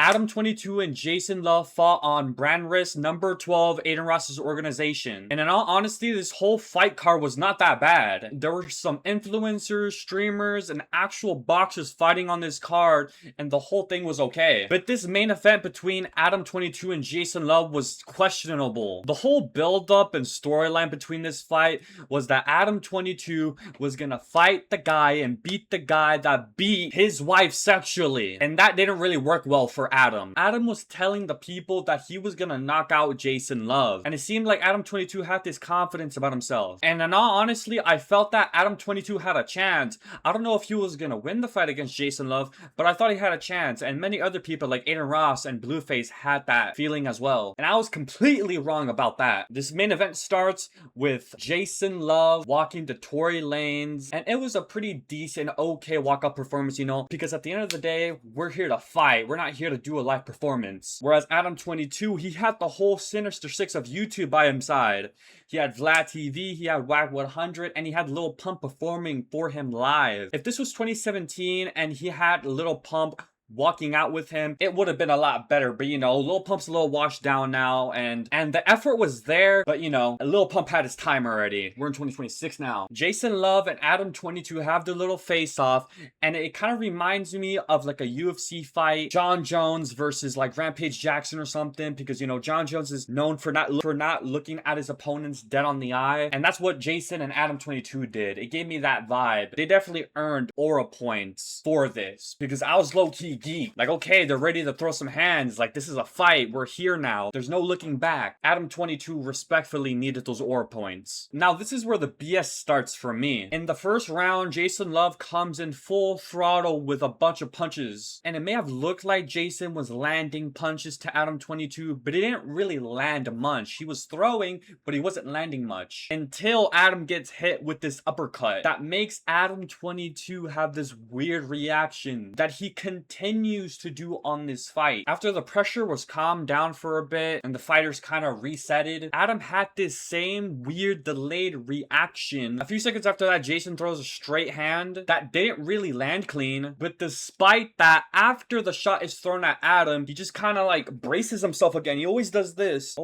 Adam22 and Jason Love fought on brand risk number 12, Aiden Ross's organization. And in all honesty, this whole fight card was not that bad. There were some influencers, streamers, and actual boxers fighting on this card, and the whole thing was okay. But this main event between Adam22 and Jason Love was questionable. The whole build-up and storyline between this fight was that Adam22 was gonna fight the guy and beat the guy that beat his wife sexually. And that didn't really work well for Adam. Adam was telling the people that he was gonna knock out Jason Love. And it seemed like Adam22 had this confidence about himself. And in all honesty, I felt that Adam22 had a chance. I don't know if he was gonna win the fight against Jason Love, but I thought he had a chance. And many other people like Aiden Ross and Blueface had that feeling as well. And I was completely wrong about that. This main event starts with Jason Love walking to Tory Lanez. And it was a pretty decent, okay walkout performance, you know, because at the end of the day, we're here to fight. We're not here to do a live performance. Whereas Adam22, he had the whole Sinister Six of YouTube by his side. He had Vlad TV, he had Wack 100, and he had Lil Pump performing for him live. If this was 2017 and he had Lil Pump walking out with him, it would have been a lot better. But you know, Lil Pump's a little washed down now, and the effort was there, but you know, Lil Pump had his time already. We're in 2026 now. Jason Love and Adam22 have their little face off, and it kind of reminds me of like a UFC fight, John Jones versus like Rampage Jackson or something, because you know, John Jones is known for not looking at his opponents dead on the eye, and that's what Jason and Adam22 did. It gave me that vibe. They definitely earned aura points for this, because I was low-key geek. Like, okay, they're ready to throw some hands. Like, this is a fight. We're here now. There's no looking back. Adam22 respectfully needed those aura points. Now, this is where the BS starts for me. In the first round, Jason Love comes in full throttle with a bunch of punches. And it may have looked like Jason was landing punches to Adam22, but he didn't really land much. He was throwing, but he wasn't landing much. Until Adam gets hit with this uppercut that makes Adam22 have this weird reaction that he continues to do on this fight. After the pressure was calmed down for a bit and the fighters kind of resetted, Adam had this same weird delayed reaction. A few seconds after that, Jason throws a straight hand that didn't really land clean, but despite that, after the shot is thrown at Adam, he just kind of like braces himself again. He always does this.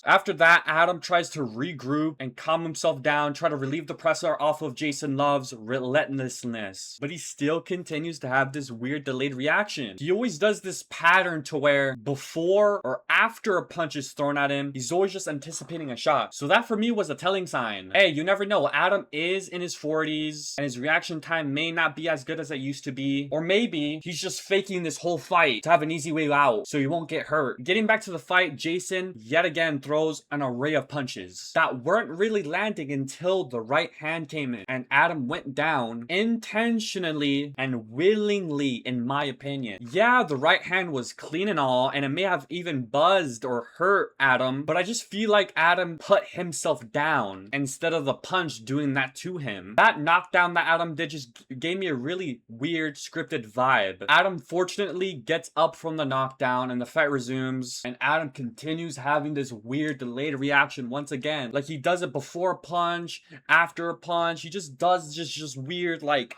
After that, Adam tries to regroup and calm himself down, try to relieve the pressure off of Jason Love's relentlessness, but he still continues to have this weird delayed reaction. He always does this pattern to where before or after a punch is thrown at him, he's always just anticipating a shot. So that for me was a telling sign. Hey, you never know. Adam is in his 40s and his reaction time may not be as good as it used to be. Or maybe he's just faking this whole fight to have an easy way out so he won't get hurt. Getting back to the fight, Jason yet again throws an array of punches that weren't really landing until the right hand came in and Adam went down intentionally and willingly, in my opinion. Yeah, the right hand was clean and all, and it may have even buzzed or hurt Adam, but I just feel like Adam put himself down instead of the punch doing that to him. That knockdown that Adam did just gave me a really weird scripted vibe. Adam fortunately gets up from the knockdown and the fight resumes, and Adam continues having this weird delayed reaction once again. Like he does it before a punch, after a punch. He just does just weird like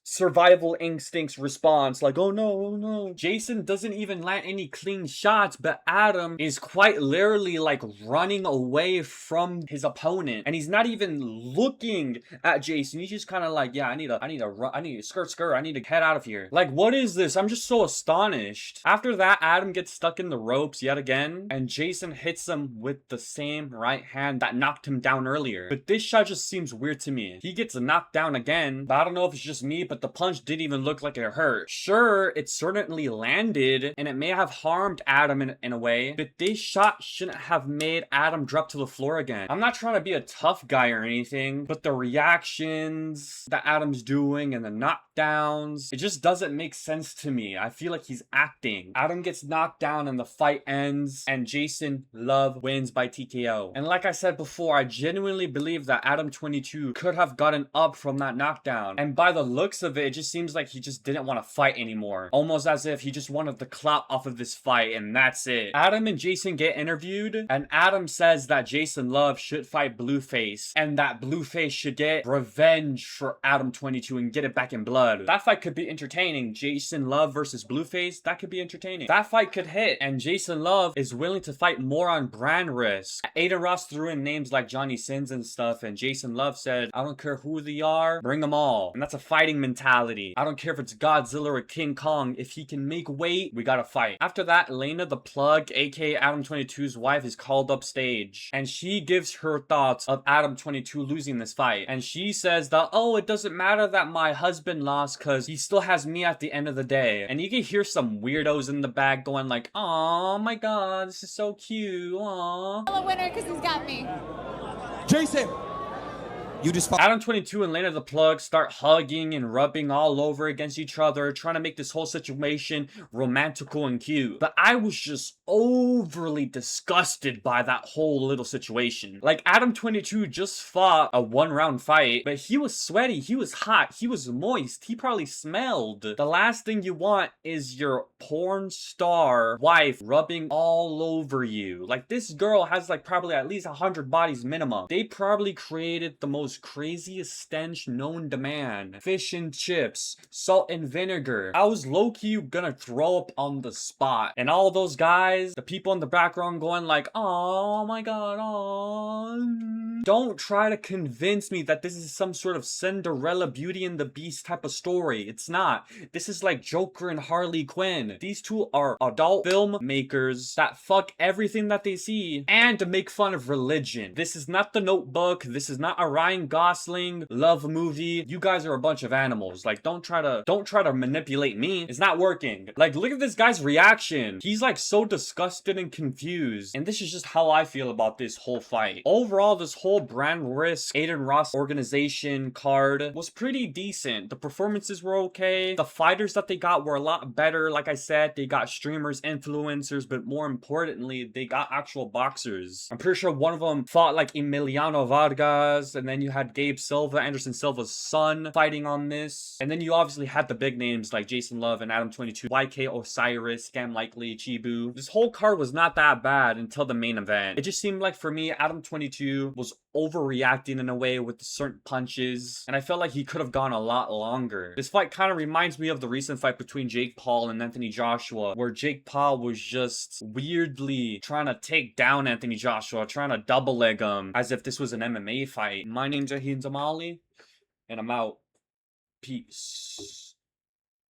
survival instincts response, like oh no. Jason doesn't even land any clean shots, but Adam is quite literally like running away from his opponent, and he's not even looking at Jason. He's just kind of like, yeah, I need to run, I need to skirt, I need to head out of here. Like, what is this? I'm just so astonished. After that, Adam gets stuck in the ropes yet again, and Jason hits him with the same right hand that knocked him down earlier. But this shot just seems weird to me. He gets knocked down again, but I don't know if it's just me, but the punch didn't even look like it hurt. Sure, it certainly landed, and it may have harmed Adam in a way, but this shot shouldn't have made Adam drop to the floor again. I'm not trying to be a tough guy or anything, but the reactions that Adam's doing and the knockdowns, it just doesn't make sense to me. I feel like he's acting. Adam gets knocked down and the fight ends, and Jason Love wins by TKO. And like I said before, I genuinely believe that Adam22 could have gotten up from that knockdown, and by the looks of it, it just seems like he just didn't want to fight anymore. Almost as if he just wanted the clout off of this fight, and that's it. Adam and Jason get interviewed, and Adam says that Jason Love should fight Blueface, and that Blueface should get revenge for Adam22 and get it back in blood. That fight could be entertaining. Jason Love versus Blueface, that could be entertaining. That fight could hit, and Jason Love is willing to fight more on brand risk. Adin Ross threw in names like Johnny Sins and stuff, and Jason Love said, I don't care who they are, bring them all. And that's a fighting mentality. I don't care if it's Godzilla or King Kong, if he can make weight, we gotta fight. After that, Elena the Plug, aka Adam22's wife, is called up stage, and she gives her thoughts of Adam22 losing this fight. And she says that, oh, it doesn't matter that my husband lost because he still has me at the end of the day. And you can hear some weirdos in the back going like, oh my god, this is so cute, aww. I'm a winner because he's got me. Jason! You just Adam22 and Lena the Plug start hugging and rubbing all over against each other, trying to make this whole situation romantical and cute. But I was just overly disgusted by that whole little situation. Like, Adam22 just fought a 1-round fight, but he was sweaty, he was hot, he was moist, he probably smelled. The last thing you want is your porn star wife rubbing all over you. Like, this girl has like probably at least 100 bodies minimum. They probably created the most craziest stench known to man. Fish and chips, salt and vinegar. I was low-key gonna throw up on the spot. And all those guys, the people in the background going like, oh my god, oh. Don't try to convince me that this is some sort of Cinderella Beauty and the Beast type of story. It's not. This is like Joker and Harley Quinn. These two are adult filmmakers that fuck everything that they see and to make fun of religion. This is not The Notebook. This is not a Ryan Gosling love movie. You guys are a bunch of animals. Like, don't try to manipulate me. It's not working. Like, look at this guy's reaction. He's like so disgusted and confused. And this is just how I feel about this whole fight. Overall, this whole brand risk Adin Ross organization card was pretty decent. The performances were okay. The fighters that they got were a lot better. Like I said, they got streamers, influencers, but more importantly, they got actual boxers. I'm pretty sure one of them fought like Emiliano Vargas, and then you had Gabe Silva, Anderson Silva's son, fighting on this. And then you obviously had the big names like Jason Love and Adam22, YK Osiris, Scam Likely, Chibu. This whole card was not that bad until the main event. It just seemed like for me, Adam22 was overreacting in a way with certain punches, and I felt like he could have gone a lot longer. This fight kind of reminds me of the recent fight between Jake Paul and Anthony Joshua, where Jake Paul was just weirdly trying to take down Anthony Joshua, trying to double leg him as if this was an MMA fight. My name's Aheen Zamali, and I'm out. Peace.